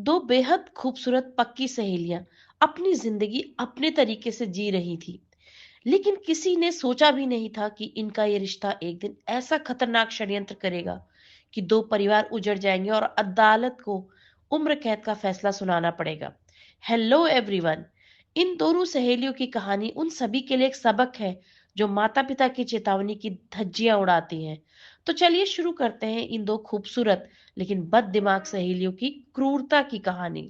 दो बेहद खूबसूरत पक्की सहेलियां अपनी जिंदगी अपने तरीके से जी रही थी, लेकिन किसी ने सोचा भी नहीं था कि इनका ये रिश्ता एक दिन ऐसा खतरनाक षड्यंत्र करेगा कि दो परिवार उजड़ जाएंगे और अदालत को उम्र कैद का फैसला सुनाना पड़ेगा। Hello everyone. इन दोनों सहेलियों की कहानी उन सभी के लिए एक सबक है जो माता पिता की चेतावनी की धज्जियां उड़ाती हैं। तो चलिए शुरू करते हैं इन दो खूबसूरत लेकिन बद दिमाग सहेलियों की क्रूरता की कहानी।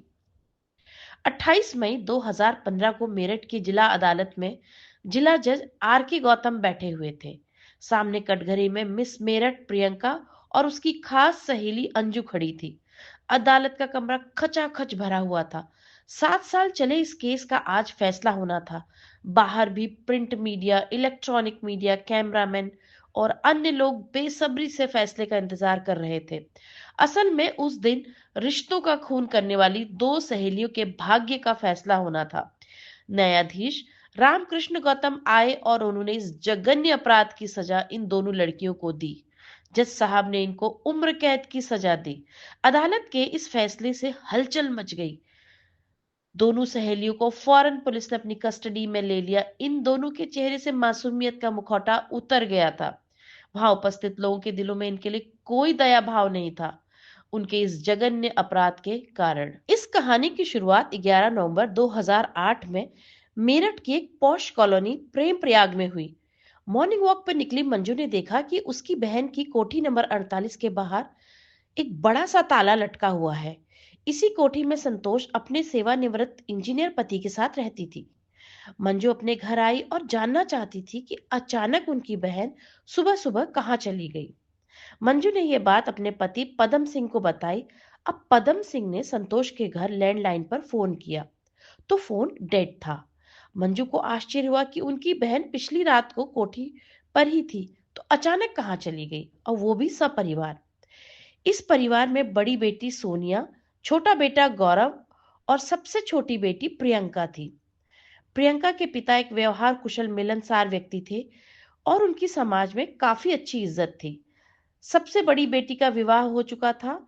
28 मई 2015 को मेरठ की जिला अदालत में जिला जज आर के गौतम बैठे हुए थे। सामने कटघरे में मिस मेरठ प्रियंका और उसकी खास सहेली अंजू खड़ी थी। अदालत का कमरा खचाखच भरा हुआ था। 7 साल चले इस केस का आज फैसला होना था। बाहर भी print media, electronic media, cameraman और अन्य लोग बेसब्री से फैसले का इंतजार कर रहे थे। असल में उस दिन रिश्तों का खून करने वाली दो सहेलियों के भाग्य का फैसला होना था। न्यायाधीश रामकृष्ण गौतम आए और उन्होंने इस जघन्य अपराध की सजा इन दोनों लड़कियों को दी। जज साहब ने इनको उम्र कैद की सजा दी। अदालत के इस फैसले से हलचल मच गई। दोनों सहेलियों को फौरन पुलिस ने अपनी कस्टडी में ले लिया। इन दोनों के चेहरे से मासूमियत का मुखौटा उतर गया था। वहां उपस्थित लोगों के दिलों में इनके लिए कोई दया भाव नहीं था, उनके इस जघन्य अपराध के कारण। इस कहानी की शुरुआत 11 नवंबर 2008 में मेरठ की एक पॉश कॉलोनी प्रेम प्रयाग में हुई। मॉर्निंग वॉक पर निकली मंजू ने देखा कि उसकी बहन की कोठी नंबर 48 के बाहर एक बड़ा सा ताला लटका हुआ है। इसी कोठी में संतोष अपने सेवानिवृत्त इंजीनियर पति के साथ रहती थी। मंजू अपने घर आई और जानना चाहती थी कि अचानक उनकी बहन सुबह सुबह कहाँ चली गई। मंजू ने यह बात अपने पति पदम सिंह को बताई। अब पदम सिंह ने संतोष के घर लैंडलाइन पर फोन किया तो फोन डेड था। मंजू को आश्चर्य हुआ कि उनकी बहन पिछली रात को कोठी पर ही थी, तो अचानक कहाँ चली गई, और वो भी सपरिवार। इस परिवार में बड़ी बेटी सोनिया, छोटा बेटा गौरव और सबसे छोटी बेटी प्रियंका थी। प्रियंका के पिता एक व्यवहार कुशल मिलनसार व्यक्ति थे और उनकी समाज में काफी अच्छी इज्जत थी। सबसे बड़ी बेटी का विवाह हो चुका था।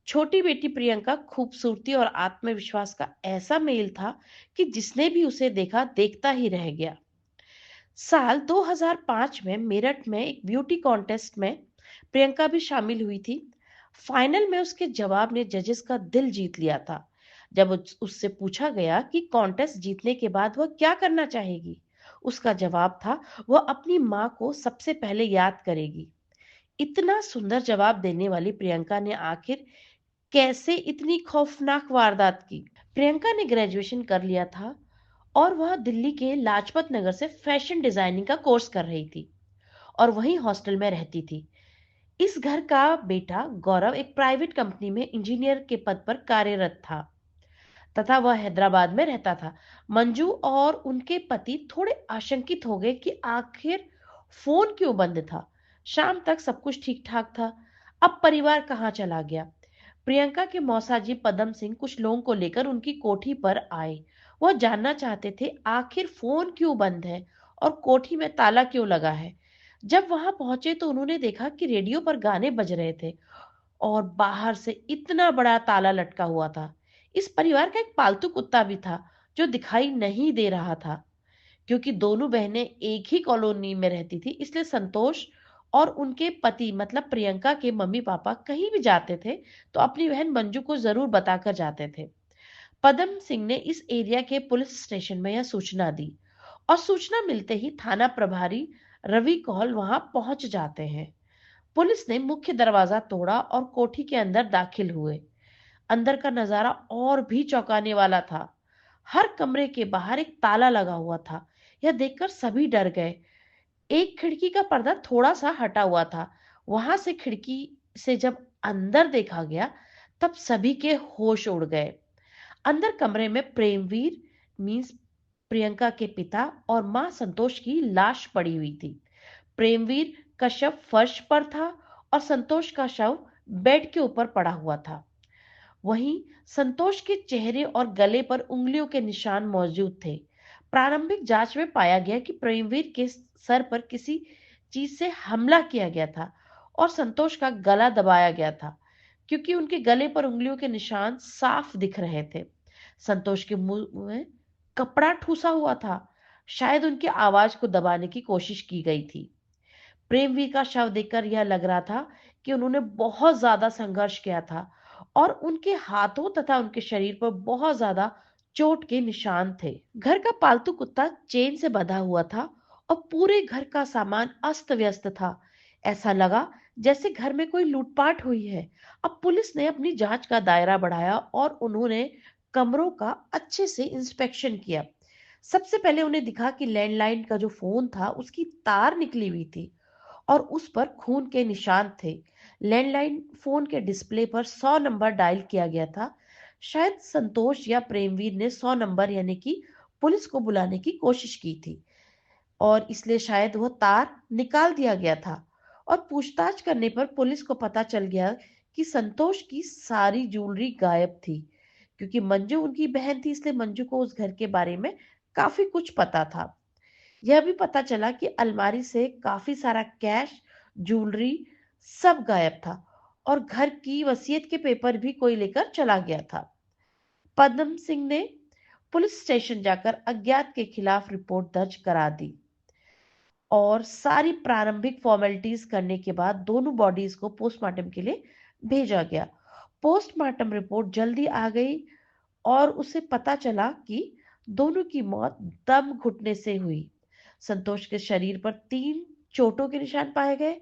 छोटी बेटी प्रियंका खूबसूरती और आत्मविश्वास का ऐसा मेल था कि जिसने भी उसे देखा देखता ही रह गया। साल 2005 में मेरठ में एक ब्यूटी कॉन्टेस्ट में प्रियंका भी शामिल हुई थी। फाइनल में उसके जवाब ने जजेस का दिल जीत लिया था। जब उससे पूछा गया कि कॉन्टेस्ट जीतने के बाद वह क्या करना चाहेगी, उसका जवाब था वह अपनी मां को सबसे पहले याद करेगी। इतना सुंदर जवाब देने वाली प्रियंका ने आखिर कैसे इतनी खौफनाक वारदात की। प्रियंका ने ग्रेजुएशन कर लिया था और वह दिल्ली के लाजपत नगर से फैशन डिजाइनिंग का कोर्स कर रही थी और वहीं हॉस्टल में रहती थी। इस घर का बेटा गौरव एक प्राइवेट कंपनी में इंजीनियर के पद पर कार्यरत था तथा वह हैदराबाद में रहता था। मंजू और उनके पति थोड़े आशंकित हो गए कि आखिर फोन क्यों बंद था। शाम तक सब कुछ ठीक ठाक था। अब परिवार कहाँ चला गया। प्रियंका के मौसाजी पदम सिंह कुछ लोगों को लेकर उनकी कोठी पर आए। वह जानना चाहते थे आखिर फोन क्यों बंद है और कोठी में ताला क्यों लगा है। जब वहां पहुंचे तो उन्होंने देखा कि रेडियो पर गाने बज रहे थे और बाहर से इतना बड़ा ताला लटका हुआ था। इस परिवार का एक पालतू कुत्ता भी था जो दिखाई नहीं दे रहा था। क्योंकि दोनों बहनें एक ही कॉलोनी में रहती थी, इसलिए संतोष और उनके पति मतलब प्रियंका के मम्मी पापा कहीं भी जाते थे तो अपनी बहन मंजू को जरूर बताकर जाते थे। पदम सिंह ने इस एरिया के पुलिस स्टेशन में यह सूचना दी और सूचना मिलते ही थाना प्रभारी रवि कौल वहां पहुंच जाते हैं। पुलिस ने मुख्य दरवाजा तोड़ा और कोठी के अंदर दाखिल हुए। अंदर का नजारा और भी चौंकाने वाला था। हर कमरे के बाहर एक ताला लगा हुआ था। यह देखकर सभी डर गए। एक खिड़की का पर्दा थोड़ा सा हटा हुआ था। वहां से खिड़की से जब अंदर देखा गया तब सभी के होश उड़ गए। अंदर कमरे में प्रेमवीर मीन्स प्रियंका के पिता और मां संतोष की लाश पड़ी हुई थी। प्रेमवीर का शव फर्श पर था और संतोष का शव बेड के ऊपर पड़ा हुआ था। वहीं संतोष के चेहरे और गले पर उंगलियों के निशान मौजूद थे। प्रारंभिक जांच में पाया गया कि प्रेमवीर के सर पर किसी चीज से हमला किया गया था और संतोष का गला दबाया गया था। क्योंकि उनके गले पर उंगलियों के निशान साफ दिख रहे थे। संतोष के मुंह में कपड़ा ठूसा हुआ था। शायद उनकी आवाज को दबाने की कोशिश की गई थी। प्रेमवीर का शव देखकर यह लग रहा था कि उन्होंने बहुत ज्यादा संघर्ष किया था और उनके हाथों तथा उनके शरीर पर बहुत ज्यादा चोट के निशान थे। घर का पालतू कुत्ता चेन से बंधा हुआ था और पूरे घर का सामान अस्त व्यस्त था। ऐसा लगा जैसे घर में कोई लूटपाट हुई है। अब पुलिस ने अपनी जांच का दायरा बढ़ाया और उन्होंने कमरों का अच्छे से इंस्पेक्शन किया। सबसे पहले उन्हें दिखा कि लैंडलाइन का जो फोन था उसकी तार निकली हुई थी और उस पर खून के निशान थे। लैंडलाइन फोन के डिस्प्ले पर 100 नंबर डायल किया गया था। शायद संतोष या प्रेमवीर ने 100 नंबर यानी कि पुलिस को बुलाने की कोशिश की थी और इसलिए शायद वह तार निकाल दिया गया था। और पूछताछ करने पर पुलिस को पता चल गया कि संतोष की सारी ज्वेलरी गायब थी। क्योंकि मंजू उनकी बहन थी इसलिए मंजू को उस घर के बारे में काफी कुछ पता था। यह भी पता चला कि अलमारी से काफी सारा कैश, ज्वेलरी सब गायब था और घर की वसीयत के पेपर भी कोई लेकर चला गया था। पद्म सिंह ने पुलिस स्टेशन जाकर अज्ञात के खिलाफ रिपोर्ट दर्ज करा दी और सारी प्रारंभिक फॉर्मेलिटीज करने के बाद दोनों बॉडीज को पोस्टमार्टम के लिए भेजा गया। पोस्टमार्टम रिपोर्ट जल्दी आ गई और उसे पता चला कि दोनों की मौत दम घुटने से हुई। संतोष के शरीर पर 3 चोटों के निशान पाए गए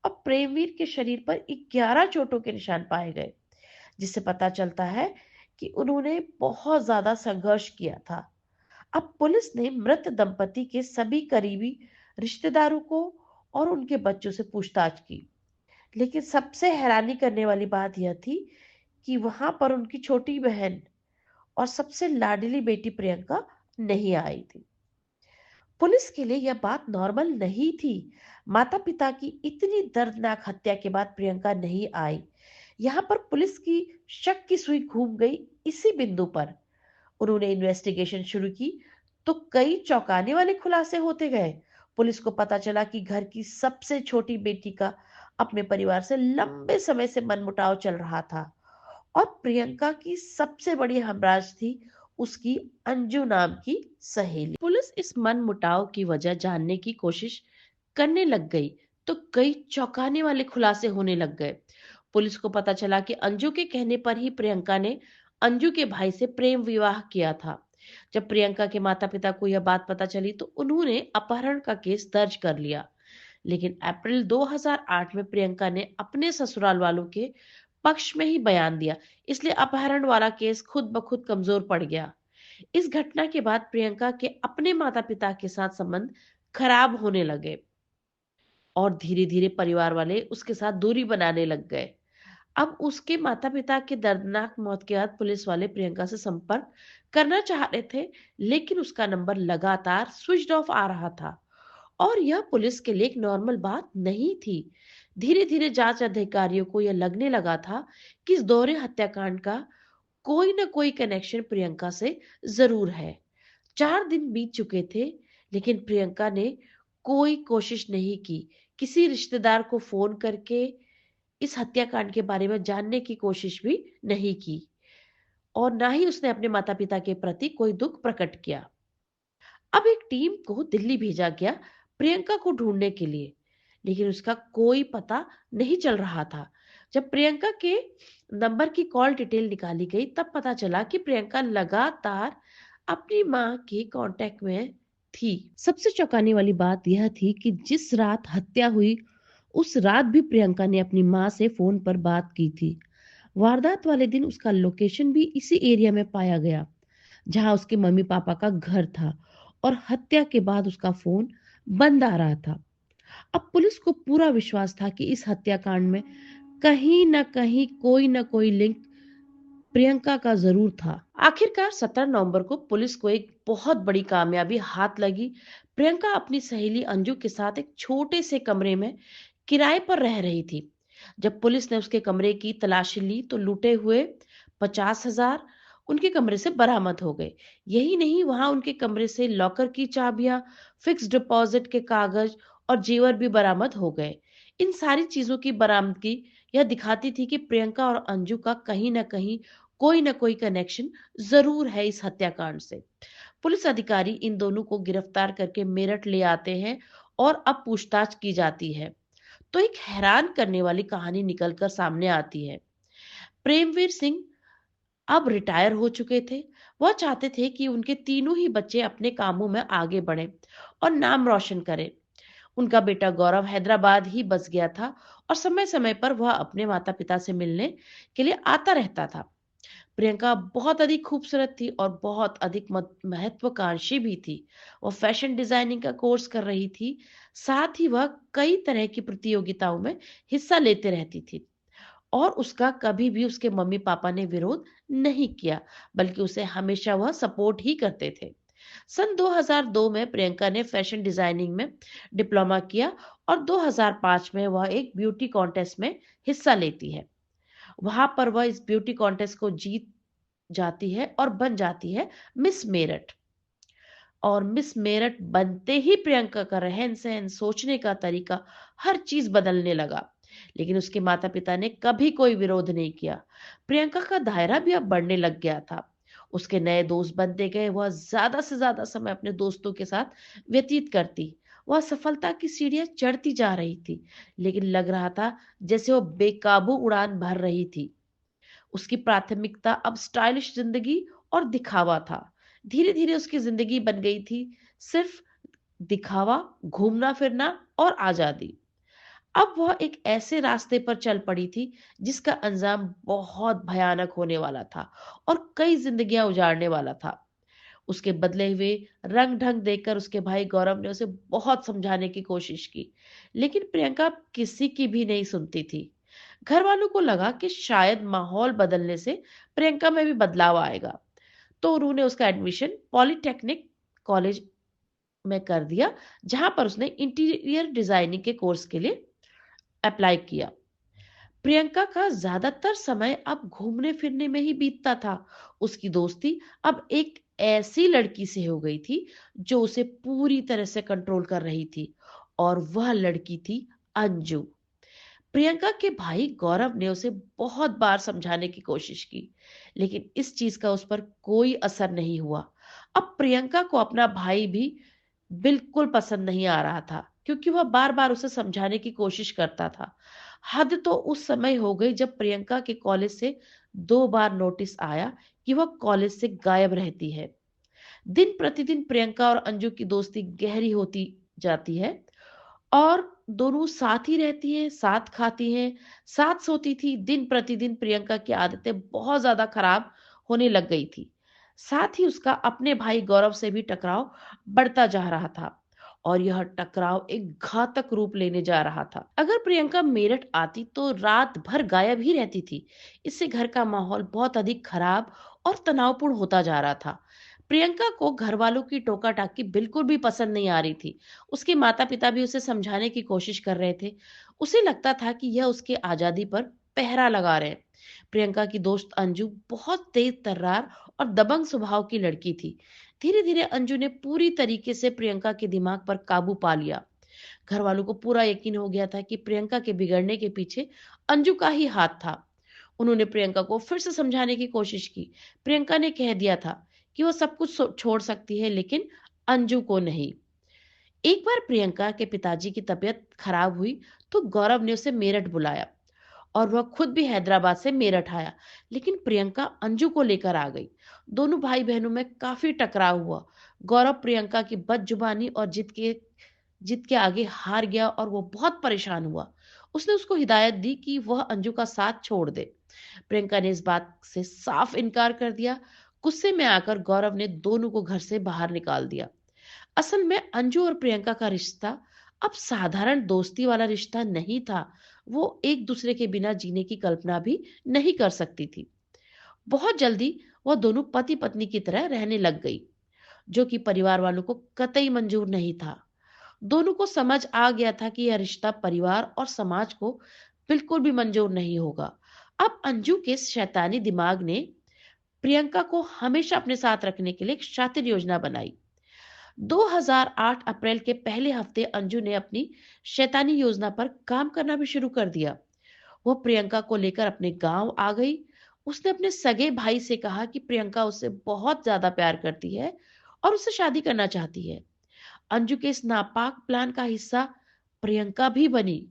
और प्रेमवीर के शरीर पर 11 चोटों के निशान पाए गए, जिससे पता चलता है कि उन्होंने बहुत ज्यादा संघर्ष किया था। अब पुलिस ने मृत दंपति के सभी करीबी रिश्तेदारों को और उनके बच्चों से पूछताछ की, लेकिन सबसे हैरानी करने वाली बात यह थी कि वहां पर उनकी छोटी बहन और सबसे लाडली बेटी प्रियंका नहीं आई थी। पुलिस के लिए यह बात नॉर्मल नहीं थी। माता पिता की इतनी दर्दनाक हत्या के बाद प्रियंका नहीं आई। यहाँ पर पुलिस की शक की सुई घूम गई। इसी बिंदु पर उन्होंने इन्वेस्टिगेशन शुरू की तो कई चौंकाने वाले खुलासे होते गए। पुलिस को पता चला कि घर की सबसे छोटी बेटी का अपने परिवार से लंबे समय से मनमुटाव चल रहा था और प्रियंका की सबसे बड़ी हमराज थी उसकी अंजू नाम की सहेली। पुलिस इस मनमुटाव की वजह जानने की कोशिश करने लग गई तो कई चौंकाने वाले खुलासे होने लग गए। पुलिस को पता चला कि अंजू के कहने पर ही प्रियंका ने अंजू के भाई से प्रेम विवाह किया था। जब प्रियंका के माता पिता को यह बात पता चली तो उन्होंने अपहरण का केस दर्ज कर लिया। लेकिन अप्रैल 2008 में प्रियंका ने अपने ससुराल वालों के पक्ष में ही बयान दिया, इसलिए अपहरण वाला केस खुद ब खुद कमजोर पड़ गया। इस घटना के बाद प्रियंका के अपने माता पिता के साथ संबंध खराब होने लगे और धीरे धीरे परिवार वाले उसके साथ दूरी बनाने लग गए। अब उसके माता पिता की दर्दनाक मौत के बाद पुलिस वाले प्रियंका से संपर्क करना चाह रहे थे, लेकिन उसका नंबर लगातार स्विच्ड ऑफ आ रहा था और यह पुलिस के लिए एक नॉर्मल बात नहीं थी। धीरे धीरे जांच अधिकारियों को यह लगने लगा था कि इस दोहरे हत्याकांड का कोई ना कोई कनेक्शन प्रियंका से जरूर है। 4 दिन बीत चुके थे, लेकिन प्रियंका ने कोई कोशिश नहीं की। किसी रिश्तेदार को फोन करके इस हत्याकांड के बारे में जानने की कोशिश भी नहीं की और ना ही उसने अपने माता पिता के प्रति कोई दुख प्रकट किया। अब एक टीम को दिल्ली भेजा गया प्रियंका को ढूंढने के लिए, लेकिन उसका कोई पता नहीं चल रहा था। जब प्रियंका के नंबर की कॉल डिटेल निकाली गई तब पता चला कि प्रियंका लगातार अपनी मां के कांटेक्ट में थी। सबसे चौंकाने वाली बात यह थी कि जिस रात हत्या हुई उस रात भी प्रियंका ने अपनी मां से फोन पर बात की थी। वारदात वाले दिन उसका लोकेशन भी इसी एरिया में पाया गया जहां उसके मम्मी पापा का घर था और हत्या के बाद उसका फोन बंद आ रहा था। अब पुलिस को पूरा विश्वास था कि इस हत्याकांड में कहीं ना कहीं कोई ना कोई लिंक प्रियंका का जरूर था। आखिरकार 17 नवंबर को पुलिस को एक बहुत बड़ी कामयाबी हाथ लगी। प्रियंका अपनी सहेली अंजू के साथ एक छोटे से कमरे में किराए पर रह रही थी। जब पुलिस ने उसके कमरे की तलाशी ली तो लूटे हुए 50,000 उनके कमरे से बरामद हो गए। यही नहीं, वहां उनके कमरे से लॉकर की चाबियां, फिक्स डिपॉजिट के कागज और जेवर भी बरामद हो गए। इन सारी चीजों की बरामदगी यह दिखाती थी कि प्रियंका और अंजू का कहीं न कहीं कोई न कोई कनेक्शन ज़रूर है इस हत्याकांड से। पुलिस अधिकारी इन दोनों को गिरफ्तार करके मेरठ ले आते हैं और अब पूछताछ की जाती है। तो एक हैरान करने वाली कहानी निकलकर सामने आती है। प्रेमवीर सिंह अब रिटायर हो चुके थे। वह चाहते थे कि उनके तीनों ही बच्चे अपने कामों में आगे बढ़ें और नाम रोशन करें। उनका बेटा गौरव हैदराबाद ही बस गया था और समय-समय पर वह अपने माता-पिता से मिलने के लिए आता रहता था। प्रियंका बहुत अधिक खूबसूरत थी और बहुत अधिक महत्वाकांक्षी भी थी। वो फैशन डिजाइनिंग का कोर्स कर रही थी। साथ ही वह कई तरह की प्रतियोगिताओं में हिस्सा लेते रहती थी और उसका कभी भी उसके मम्मी पापा ने विरोध नहीं किया, बल्कि उसे हमेशा वह सपोर्ट ही करते थे। सन 2002 में प्रियंका ने फैशन डिजाइनिंग में डिप्लोमा किया और 2005 में वह एक ब्यूटी कॉन्टेस्ट में हिस्सा लेती है। वहां पर वह इस ब्यूटी कॉन्टेस्ट को जीत जाती है और बन जाती है मिस मेरठ। और मिस मेरठ बनते ही प्रियंका का रहन सहन, सोचने का तरीका, हर चीज बदलने लगा। लेकिन उसके माता पिता ने कभी कोई विरोध नहीं किया। प्रियंका का दायरा भी अब बढ़ने लग गया था। उसके नए दोस्त बनते गए। वह ज्यादा से ज्यादा समय अपने दोस्तों के साथ व्यतीत करती। वह सफलता की सीढ़ियां चढ़ती जा रही थी, लेकिन लग रहा था जैसे वो बेकाबू उड़ान भर रही थी। उसकी प्राथमिकता अब स्टाइलिश जिंदगी और दिखावा था। धीरे-धीरे उसकी जिंदगी बन गई थी सिर्फ दिखावा, घूमना फिरना और आजादी। अब वह एक ऐसे रास्ते पर चल पड़ी थी जिसका अंजाम बहुत भयानक होने वाला था और कई जिंदगियां उजाड़ने वाला था। उसके बदले हुए रंग ढंग देखकर उसके भाई गौरव ने उसे बहुत समझाने की कोशिश की, लेकिन प्रियंका किसी की भी नहीं सुनती थी। घर वालों को लगा कि शायद माहौल बदलने से प्रियंका में भी बदलाव आएगा, तो उन्होंने उसका एडमिशन पॉलिटेक्निक कॉलेज में कर दिया, जहां पर उसने इंटीरियर डिजाइनिंग के कोर्स के लिए अप्लाई किया। प्रियंका का ज्यादातर समय अब घूमने फिरने में ही बीतता था। उसकी दोस्ती अब एक ऐसी लड़की से हो गई थी जो उसे पूरी तरह से कंट्रोल कर रही थी, और वह लड़की थी अंजू। प्रियंका के भाई गौरव ने उसे बहुत बार समझाने की कोशिश की, लेकिन इस चीज का उस पर कोई असर नहीं हुआ। अब प्रियंका को अपना भाई भी बिल्कुल पसंद नहीं आ रहा था, क्योंकि वह बार बार उसे समझाने की कोशिश करता था। हद तो उस समय हो गई जब प्रियंका के कॉलेज से 2 बार नोटिस आया कि वह कॉलेज से गायब रहती है। दिन प्रतिदिन प्रियंका और अंजू की दोस्ती गहरी होती जाती है और दोनों साथ ही रहती हैं, साथ खाती हैं, साथ सोती थी। दिन प्रतिदिन प्रियंका की आदतें बहुत ज़्यादा खराब होने लग गई थी। साथ ही उसका अपने भाई गौरव से भी टकराव बढ़ता जा रहा था और यह टकराव एक घातक रूप लेने जा रहा था। अगर प्रियंका मेरठ आती तो रात भर गायब ही रहती थी। इससे घर का माहौल बहुत अधिक खराब और तनावपूर्ण होता जा रहा था। प्रियंका को घर वालों की टोका टाकी बिल्कुल भी पसंद नहीं आ रही थी। उसके माता-पिता भी उसे समझाने की कोशिश कर रहे थे। उसे लगता था कि यह उसकी आज़ादी पर पहरा लगा रहे हैं। प्रियंका की दोस्त अंजू बहुत तेज तर्रार और दबंग स्वभाव की लड़की थी। धीरे-धीरे अंजू ने पूरी तरीके से प्रियंका के दिमाग पर काबू पा लिया। घर वालों को पूरा यकीन हो गया था कि प्रियंका के बिगड़ने के पीछे अंजू का ही हाथ था। उन्होंने प्रियंका को फिर से समझाने की कोशिश की। प्रियंका ने कह दिया था कि वो सब कुछ छोड़ सकती है, लेकिन अंजू को नहीं। एक बार प्रियंका के पिताजी की तबीयत खराब हुई तो गौरव ने उसे मेरठ बुलाया और वह खुद भी हैदराबाद से मेरठ आया, लेकिन प्रियंका अंजू को लेकर आ गई। दोनों भाई बहनों में काफी टकराव हुआ। गौरव प्रियंका की बदजुबानी और जिद के आगे हार गया और वो बहुत परेशान हुआ। उसने उसको हिदायत दी कि वह अंजू का साथ छोड़ दे। प्रियंका ने इस बात से साफ इनकार कर दिया। गुस्से में आकर गौरव ने दोनों को घर से बाहर निकाल दिया। असल में अंजू और प्रियंका का रिश्ता अब साधारण दोस्ती वाला रिश्ता नहीं था। वो एक दूसरे के बिना जीने की कल्पना भी नहीं कर सकती थी। बहुत जल्दी वह दोनों पति पत्नी की तरह रहने लग गई, जो कि परिवार वालों को कतई मंजूर नहीं था। दोनों को समझ आ गया था कि यह रिश्ता परिवार और समाज को बिल्कुल भी मंजूर नहीं होगा। अब अंजू के शैतानी दिमाग ने प्रियंका को हमेशा अपने साथ रखने के लिए एक शातिर योजना बनाई। 2008 अप्रैल के पहले हफ्ते अंजू ने अपनी शैतानी योजना पर काम करना भी शुरू कर दिया। वो प्रियंका को लेकर अपने गांव आ गई। उसने अपने सगे भाई से कहा कि प्रियंका उससे बहुत ज्यादा प्यार करती है और उससे शादी करना चाहती है। अंजू के इस नापाक प्लान का हिस्सा प्रियंका भी बनी।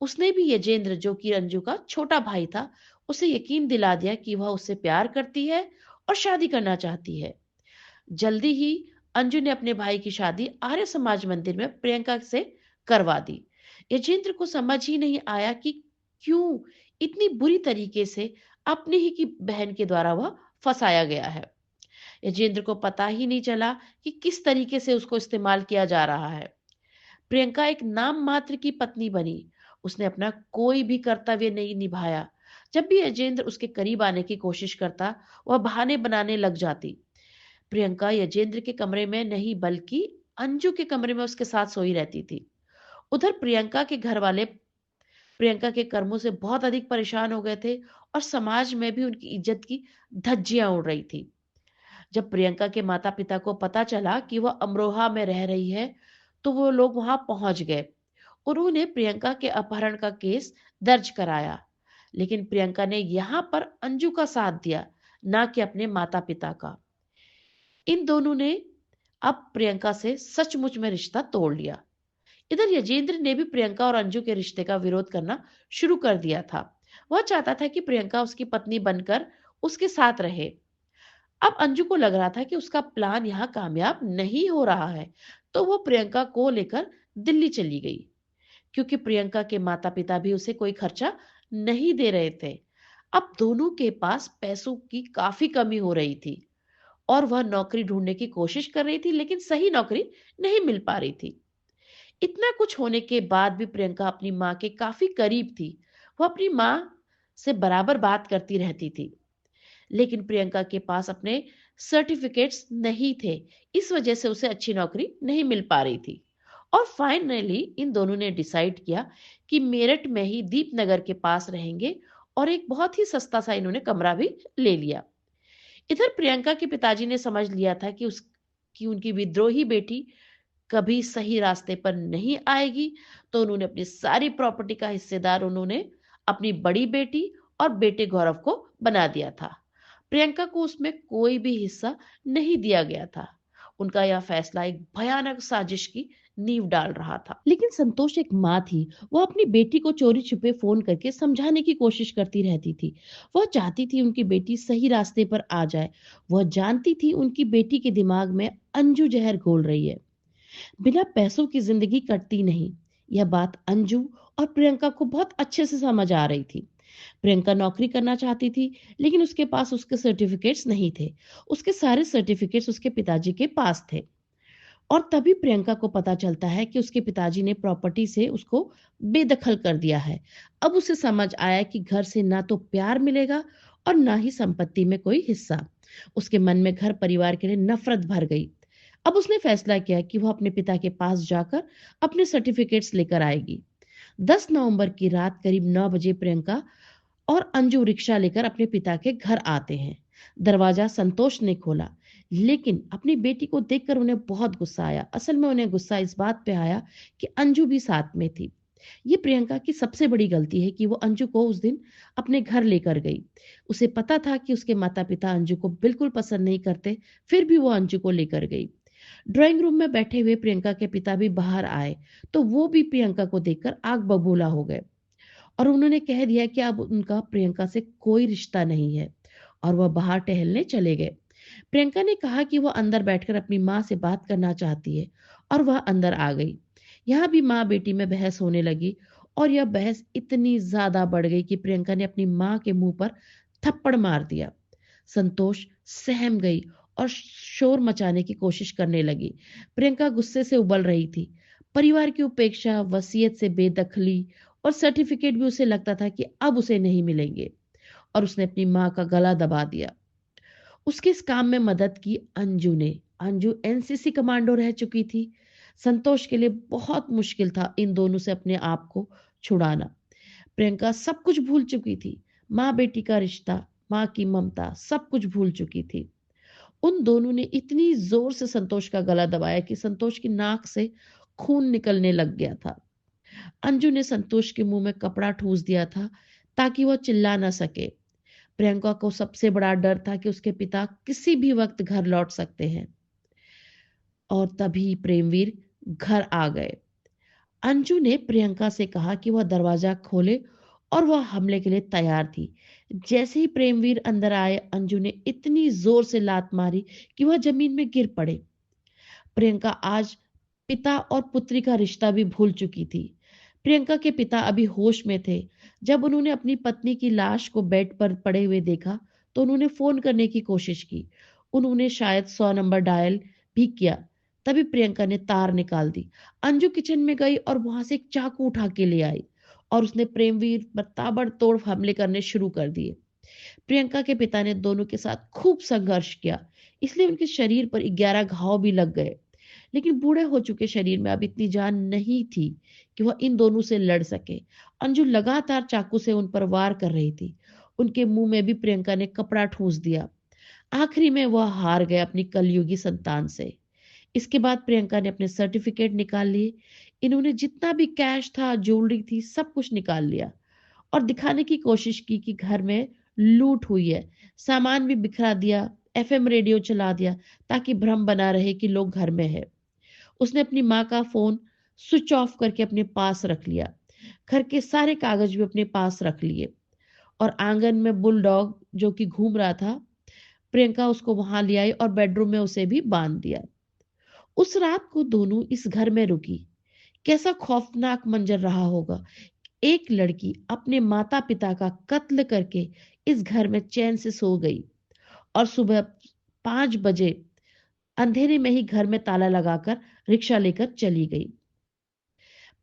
उसने भी यजेंद्र, जो कि अंजू का छोटा भाई था, उसे यकीन दिला दिया कि वह उससे प्यार करती है और शादी करना चाहती है। जल्दी ही अंजू ने अपने भाई की शादी आर्य समाज मंदिर में प्रियंका से करवा दी। यजेंद्र को समझ ही नहीं आया कि क्यों इतनी बुरी तरीके से अपनी ही की बहन के द्वारा वह फंसाया गया है। यजेंद्र को पता ही नहीं चला कि किस तरीके से उसको इस्तेमाल किया जा रहा है। प्रियंका एक नाम मात्र की पत्नी बनी। उसने अपना कोई भी कर्तव्य नहीं निभाया। जब भी यजेंद्र उसके करीब आने की कोशिश करता, वह बहाने बनाने लग जाती। प्रियंका यजेंद्र के कमरे में नहीं बल्कि अंजू के कमरे में उसके साथ सोई रहती थी। उधर प्रियंका के घर वाले प्रियंका के कर्मों से बहुत अधिक परेशान हो गए थे और समाज में भी उनकी इज्जत की धज्जियां उड़ रही थी। जब प्रियंका के माता पिता को पता चला कि वह अमरोहा में रह रही है, तो वो लोग वहां पहुंच गए। उन्होंने प्रियंका के अपहरण का केस दर्ज कराया। लेकिन प्रियंका ने यहां पर अंजू का साथ दिया, ना कि अपने माता पिता का। इन दोनों ने अब प्रियंका से सचमुच में रिश्ता तोड़ लिया। इधर यजेंद्र ने भी प्रियंका और अंजू के रिश्ते का विरोध करना शुरू कर दिया था। वह चाहता था कि प्रियंका उसकी पत्नी बनकर उसके साथ रहे। अब अंजू को लग रहा था कि उसका प्लान यहाँ कामयाब नहीं हो रहा है, तो वो प्रियंका को लेकर दिल्ली चली गई। क्योंकि प्रियंका के माता पिता भी उसे कोई खर्चा नहीं दे रहे थे। अब दोनों के पास पैसों की काफी कमी हो रही थी और वह नौकरी ढूंढने की कोशिश कर रही थी, लेकिन सही नौकरी नहीं मिल पा रही थी। इतना कुछ होने के बाद भी प्रियंका अपनी माँ के काफी करीब थी। वह अपनी माँ से बराबर बात करती रहती थी, लेकिन प्रियंका के पास अपने सर्टिफिकेट्स नहीं थे। इस वजह से उसे अच्छी नौकरी नहीं मिल पा रही थी। और फाइनली इन दोनों ने डिसाइड किया कि मेरठ में ही दीपनगर के पास रहेंगे और एक बहुत ही सस्ता सा इन्होंने कमरा भी ले लिया। इधर प्रियंका के पिताजी ने समझ लिया था कि उनकी विद्रोही बेटी कभी सही रास्ते पर नहीं आएगी, तो उन्होंने अपनी सारी प्रॉपर्टी का हिस्सेदार उन्होंने अपनी बड़ी बेटी और बेटे गौरव को बना दिया था। प्रियंका को उसमें कोई भी हिस्सा नहीं दिया गया था। उनका यह फैसला एक भयानक साजिश की नींव डाल रहा था। लेकिन संतोष एक माँ थी। वो अपनी बेटी को चोरी छुपे फोन करके समझाने की कोशिश करती रहती थी। वह चाहती थी उनकी बेटी सही रास्ते पर आ जाए। वह जानती थी उनकी बेटी के दिमाग में अंजू जहर घोल रही है। बिना पैसों की जिंदगी कटती नहीं। यह बात अंजू और प्रियंका को बहुत अच्छे से समझ आ रही थी। प्रियंका नौकरी करना चाहती थी, लेकिन उसके पास उसके सर्टिफिकेट्स नहीं थे। उसके सारे सर्टिफिकेट्स उसके पिताजी के पास थे। और तभी प्रियंका को पता चलता है कि उसके पिताजी ने प्रॉपर्टी से उसको बेदखल कर दिया है। अब उसे समझ आया कि घर से ना तो प्यार मिलेगा और ना ही संपत्ति में कोई हिस्सा। उसके मन में घर परिवार के लिए नफरत भर गई। अब उसने फैसला किया कि वह अपने पिता के पास जाकर अपने सर्टिफिकेट्स लेकर आएगी। 10 नवंबर की रात करीब 9 बजे प्रियंका और अंजू रिक्शा लेकर अपने पिता के घर आते हैं। दरवाजा संतोष ने खोला, लेकिन अपनी बेटी को देखकर उन्हें बहुत गुस्सा आया। असल में उन्हें गुस्सा इस बात पे आया कि अंजू भी साथ में थी। ये प्रियंका की सबसे बड़ी गलती है कि वो अंजू को उस दिन अपने घर लेकर गई। उसे पता था कि उसके माता पिता अंजू को बिल्कुल पसंद नहीं करते, फिर भी वो अंजू को लेकर गई। ड्राइंग रूम में बैठे हुए प्रियंका के पिता भी बाहर आए, तो वो भी प्रियंका को देखकर आग बबूला हो गए और उन्होंने कह दिया कि अब उनका प्रियंका से कोई रिश्ता नहीं है, और वह बाहर टहलने चले गए। प्रियंका ने कहा कि वह अंदर बैठकर अपनी माँ से बात करना चाहती है और वह अंदर आ गई। यहाँ भी माँ बेटी में बहस होने लगी और यह बहस इतनी ज्यादा बढ़ गई कि प्रियंका ने अपनी माँ के मुंह पर थप्पड़ मार दिया। संतोष सहम गई और शोर मचाने की कोशिश करने लगी। प्रियंका गुस्से से उबल रही थी। परिवार की उपेक्षा, वसीयत से बेदखली और सर्टिफिकेट भी उसे लगता था कि अब उसे नहीं मिलेंगे, और उसने अपनी माँ का गला दबा दिया। उसके इस काम में मदद की अंजू ने। अंजू एनसीसी कमांडो रह चुकी थी। संतोष के लिए बहुत मुश्किल था इन दोनों से अपने आप को छुड़ाना। प्रियंका सब कुछ भूल चुकी थी। माँ बेटी का रिश्ता, माँ की ममता, सब कुछ भूल चुकी थी। उन दोनों ने इतनी जोर से संतोष का गला दबाया कि संतोष की नाक से खून निकलने लग गया था। अंजू ने संतोष के मुंह में कपड़ा ठूस दिया था। ताकि वह चिल्ला ना सके। प्रियंका को सबसे बड़ा डर था कि उसके पिता किसी भी वक्त घर लौट सकते हैं। और तभी प्रेमवीर घर आ गए। अंजू ने प्रियंका से कहा कि वह दरवाजा खोले और वह हमले के लिए तैयार थी। जैसे ही प्रेमवीर अंदर आए, अंजू ने इतनी जोर से लात मारी कि वह जमीन में गिर पड़े। प्रियंका आज पिता और पुत्री का रिश्ता भी भूल चुकी थी। प्रियंका के पिता अभी होश में थे। जब उन्होंने अपनी पत्नी की लाश को बेड पर पड़े हुए देखा, तो उन्होंने फोन करने की कोशिश की। उन्होंने शायद 100 नंबर डायल भी किया। तभी प्रियंका ने तार निकाल दी। अंजू किचन में गई और वहां से एक चाकू उठा के ले आई और उसने प्रेमवीर पर ताबड़तोड़ हमले करने शुरू कर दिए। प्रियंका के पिता ने दोनों के साथ खूब संघर्ष किया, इसलिए उनके शरीर पर 11 घाव भी लग गए। लेकिन बूढ़े हो चुके शरीर में अब इतनी जान नहीं थी कि वह इन दोनों से लड़ सके। अंजू लगातार चाकू से उन पर वार कर रही थी। उनके मुंह में भी प्रियंका ने कपड़ा ठूंस दिया। आखिरी में वह हार गए अपनी कलयुगी संतान से। इसके बाद प्रियंका ने अपने सर्टिफिकेट निकाल लिए। इन्होंने जितना भी कैश था, ज्वेलरी थी, सब कुछ निकाल लिया और दिखाने की कोशिश की कि घर में लूट हुई है। सामान भी बिखरा दिया, एफएम रेडियो चला दिया ताकि भ्रम बना रहे कि लोग घर में है। उसने अपनी माँ का फोन स्विच ऑफ करके अपने पास रख लिया। घर के सारे कागज भी अपने पास रख लिए और आंगन में बुलडॉग जो कि घूम रहा था, प्रियंका उसको वहां ले आई और बेडरूम में उसे भी बांध दिया। उस रात को दोनों इस घर में रुकी। कैसा खौफनाक मंजर रहा होगा। एक लड़की अपने माता पिता का कत्ल करके इस घर में चैन से सो गई और सुबह 5 बजे अंधेरे में ही घर में ताला लगाकर रिक्शा लेकर चली गई।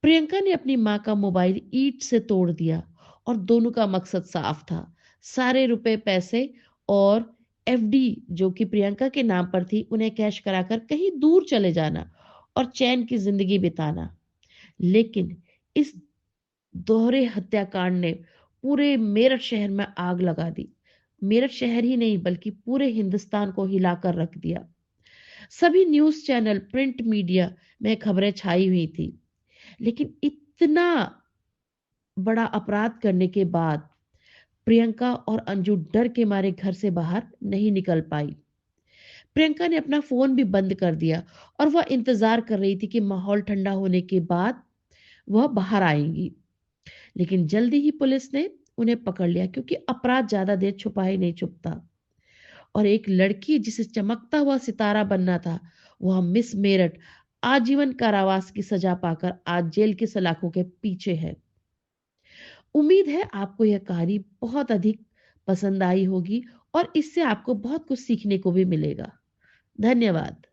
प्रियंका ने अपनी माँ का मोबाइल ईंट से तोड़ दिया और दोनों का मकसद साफ था। सारे रुपए पैसे और एफडी जो कि प्रियंका के नाम पर थी, उन्हें कैश कराकर कहीं दूर चले जाना और चैन की जिंदगी बिताना। लेकिन इस दोहरे हत्याकांड ने पूरे मेरठ शहर में आग लगा दी। मेरठ शहर ही नहीं बल्कि पूरे हिंदुस्तान को हिलाकर रख दिया। सभी न्यूज चैनल, प्रिंट मीडिया में खबरें छाई हुई थी। लेकिन इतना बड़ा अपराध करने के बाद प्रियंका और अंजू डर के मारे घर से बाहर नहीं निकल पाई। प्रियंका ने अपना फोन भी बंद कर दिया और वह इंतजार कर रही थी कि माहौल ठंडा होने के बाद वह बाहर आएंगी। लेकिन जल्दी ही पुलिस ने उन्हें पकड़ लिया, क्योंकि अपराध ज्यादा देर छुपा ही नहीं छुपता। और एक लड़की जिसे चमकता हुआ सितारा बनना था, वह मिस मेरठ आजीवन कारावास की सजा पाकर आज जेल की सलाखों के पीछे है। उम्मीद है आपको यह कहानी बहुत अधिक पसंद आई होगी और इससे आपको बहुत कुछ सीखने को भी मिलेगा। धन्यवाद।